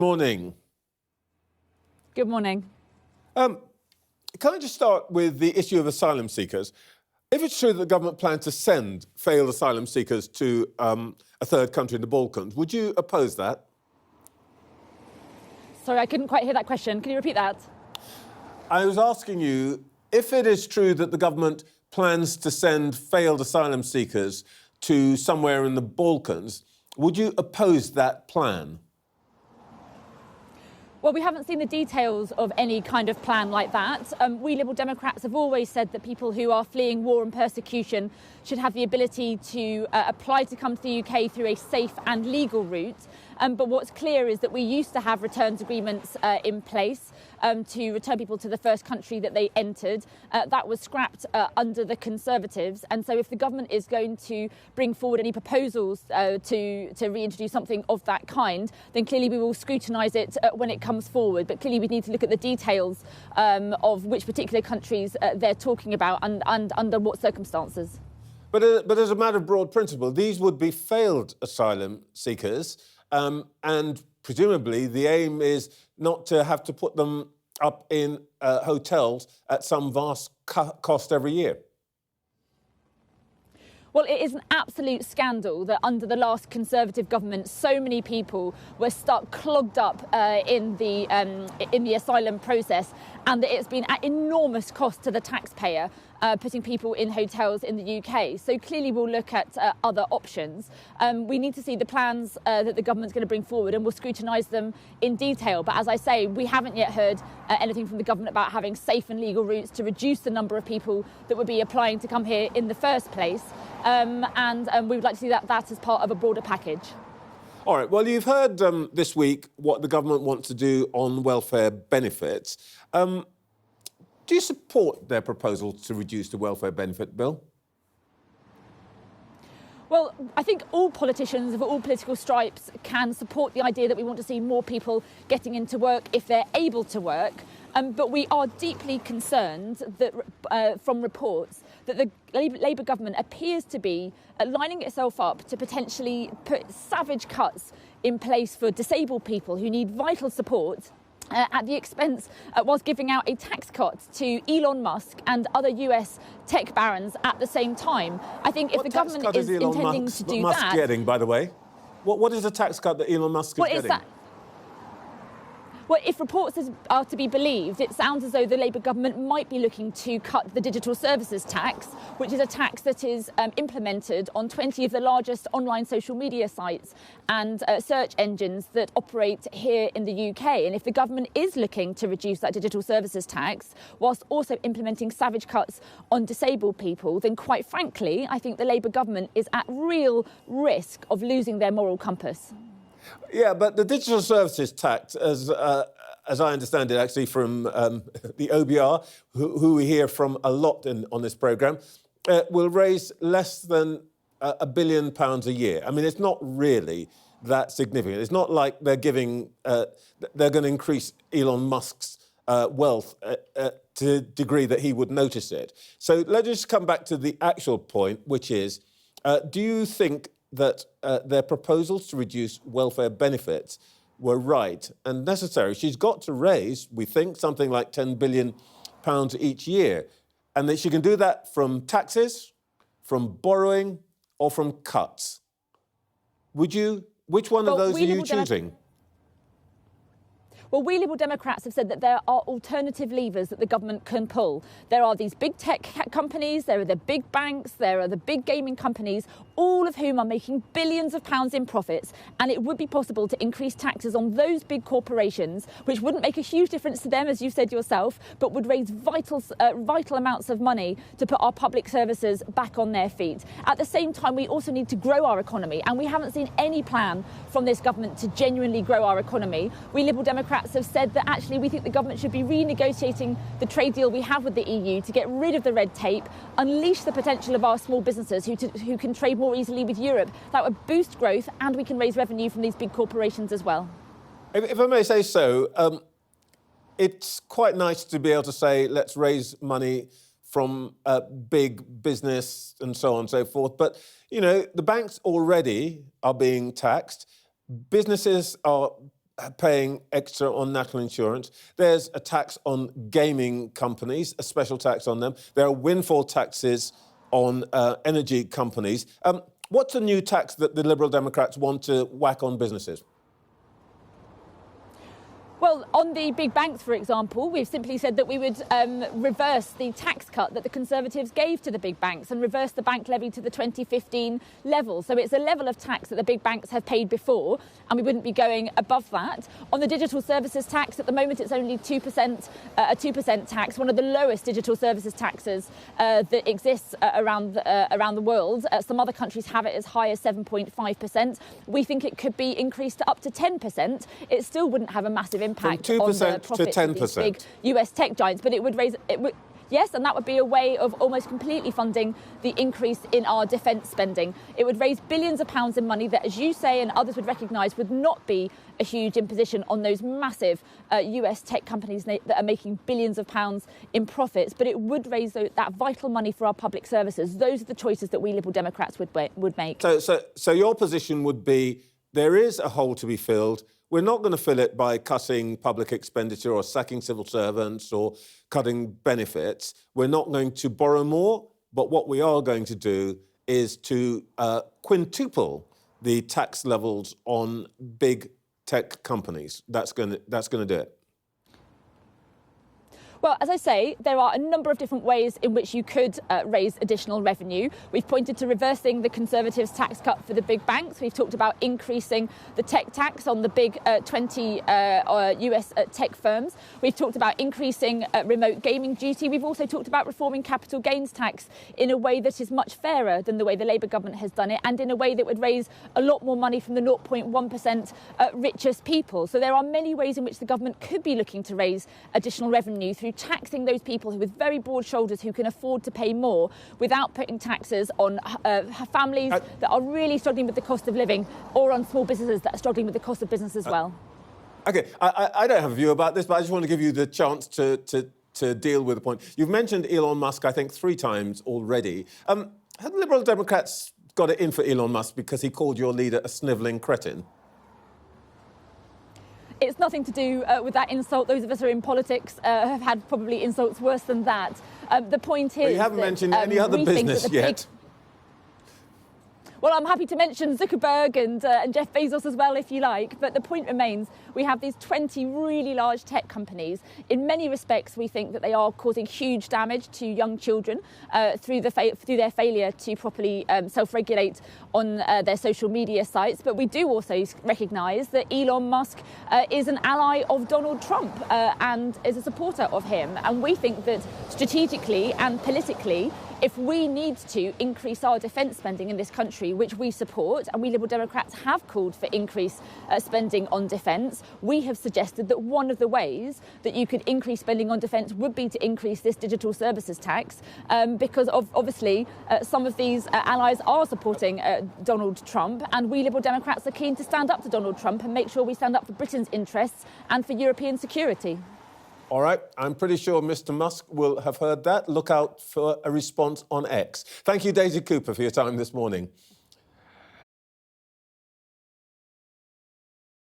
Morning. Good morning. Can I just start with the issue of asylum seekers? If it's true that the government plans to send failed asylum seekers to a third country in the Balkans, would you oppose that? Sorry, I couldn't quite hear that question. Can you repeat that? I was asking you, if it is true that the government plans to send failed asylum seekers to somewhere in the Balkans, would you oppose that plan? Well, we haven't seen the details of any kind of plan like that. We Liberal Democrats have always said that people who are fleeing war and persecution should have the ability to apply to come to the UK through a safe and legal route. But what's clear is that we used to have returns agreements in place to return people to the first country that they entered. That was scrapped under the Conservatives. And so if the government is going to bring forward any proposals to reintroduce something of that kind, then clearly we will scrutinise it when it comes forward. But clearly we need to look at the details of which particular countries they're talking about and under what circumstances. But as a matter of broad principle, these would be failed asylum seekers, and presumably the aim is not to have to put them up in hotels at some vast cost every year. Well, it is an absolute scandal that under the last Conservative government, so many people were stuck clogged up in the asylum process, and that it's been at enormous cost to the taxpayer, putting people in hotels in the UK. So clearly we'll look at other options. We need to see the plans that the government's going to bring forward, and we'll scrutinise them in detail. But as I say, we haven't yet heard anything from the government about having safe and legal routes to reduce the number of people that would be applying to come here in the first place. And we would like to see that as part of a broader package. All right, well, you've heard this week what the government wants to do on welfare benefits. Do you support their proposal to reduce the welfare benefit bill? Well, I think all politicians of all political stripes can support the idea that we want to see more people getting into work if they're able to work. But we are deeply concerned that, from reports, that the Labour government appears to be lining itself up to potentially put savage cuts in place for disabled people who need vital support at the expense, whilst giving out a tax cut to Elon Musk and other US tech barons at the same time. I think if the government is intending to do Musk that... getting, by the way? What is the tax cut that Elon Musk is getting? Well, if reports are to be believed, it sounds as though the Labour government might be looking to cut the digital services tax, which is a tax that is implemented on 20 of the largest online social media sites and search engines that operate here in the UK. And if the government is looking to reduce that digital services tax, whilst also implementing savage cuts on disabled people, then quite frankly, I think the Labour government is at real risk of losing their moral compass. Yeah, but the digital services tax, as I understand it, actually from the OBR, who we hear from a lot on this programme, will raise less than £1 billion a year. I mean, it's not really that significant. It's not like they're going to increase Elon Musk's wealth to a degree that he would notice it. So let's just come back to the actual point, which is, do you think that their proposals to reduce welfare benefits were right and necessary? She's got to raise, we think, something like £10 billion each year, and that she can do that from taxes, from borrowing, or from cuts. Which one of those are you choosing? Well, we Liberal Democrats have said that there are alternative levers that the government can pull. There are these big tech companies, there are the big banks, there are the big gaming companies, all of whom are making billions of pounds in profits. And it would be possible to increase taxes on those big corporations, which wouldn't make a huge difference to them, as you said yourself, but would raise vital amounts of money to put our public services back on their feet. At the same time, we also need to grow our economy. And we haven't seen any plan from this government to genuinely grow our economy. We Liberal Democrats have said that actually we think the government should be renegotiating the trade deal we have with the EU to get rid of the red tape, unleash the potential of our small businesses who can trade more easily with Europe. That would boost growth, and we can raise revenue from these big corporations as well. If I may say so, it's quite nice to be able to say, let's raise money from big business and so on and so forth. But, you know, the banks already are being taxed. Businesses are paying extra on national insurance. There's a tax on gaming companies, a special tax on them. There are windfall taxes on energy companies. What's a new tax that the Liberal Democrats want to whack on businesses? Well, on the big banks, for example, we've simply said that we would reverse the tax cut that the Conservatives gave to the big banks and reverse the bank levy to the 2015 level. So it's a level of tax that the big banks have paid before, and we wouldn't be going above that. On the digital services tax, at the moment it's only 2%, a 2% tax, one of the lowest digital services taxes that exists around the world. Some other countries have it as high as 7.5%. We think it could be increased to up to 10%. It still wouldn't have a massive impact from 2% on the profits to of these 10%. big US tech giants, but it would raise it. Yes, and that would be a way of almost completely funding the increase in our defence spending. It would raise billions of pounds in money that, as you say and others would recognise, would not be a huge imposition on those massive US tech companies that are making billions of pounds in profits. But it would raise that vital money for our public services. Those are the choices that we Liberal Democrats would make. So your position would be there is a hole to be filled. We're not going to fill it by cutting public expenditure or sacking civil servants or cutting benefits. We're not going to borrow more, but what we are going to do is to quintuple the tax levels on big tech companies. That's going to do it. Well, as I say, there are a number of different ways in which you could raise additional revenue. We've pointed to reversing the Conservatives' tax cut for the big banks. We've talked about increasing the tech tax on the big 20 US tech firms. We've talked about increasing remote gaming duty. We've also talked about reforming capital gains tax in a way that is much fairer than the way the Labour government has done it, and in a way that would raise a lot more money from the 0.1% richest people. So there are many ways in which the government could be looking to raise additional revenue through taxing those people who, with very broad shoulders, who can afford to pay more without putting taxes on families that are really struggling with the cost of living, or on small businesses that are struggling with the cost of business as well. OK, I don't have a view about this, but I just want to give you the chance to deal with the point. You've mentioned Elon Musk, I think, 3 times already. Have the Liberal Democrats got it in for Elon Musk because he called your leader a snivelling cretin? It's nothing to do with that insult. Those of us who are in politics have had probably insults worse than that. The point is, but you haven't mentioned any other business yet. Well, I'm happy to mention Zuckerberg and Jeff Bezos as well, if you like. But the point remains, we have these 20 really large tech companies. In many respects, we think that they are causing huge damage to young children through their failure to properly self-regulate on their social media sites. But we do also recognise that Elon Musk is an ally of Donald Trump and is a supporter of him. And we think that strategically and politically, if we need to increase our defence spending in this country, which we support, and we Liberal Democrats have called for increased spending on defence, we have suggested that one of the ways that you could increase spending on defence would be to increase this digital services tax, because obviously some of these allies are supporting Donald Trump, and we Liberal Democrats are keen to stand up to Donald Trump and make sure we stand up for Britain's interests and for European security. All right, I'm pretty sure Mr. Musk will have heard that. Look out for a response on X. Thank you, Daisy Cooper, for your time this morning.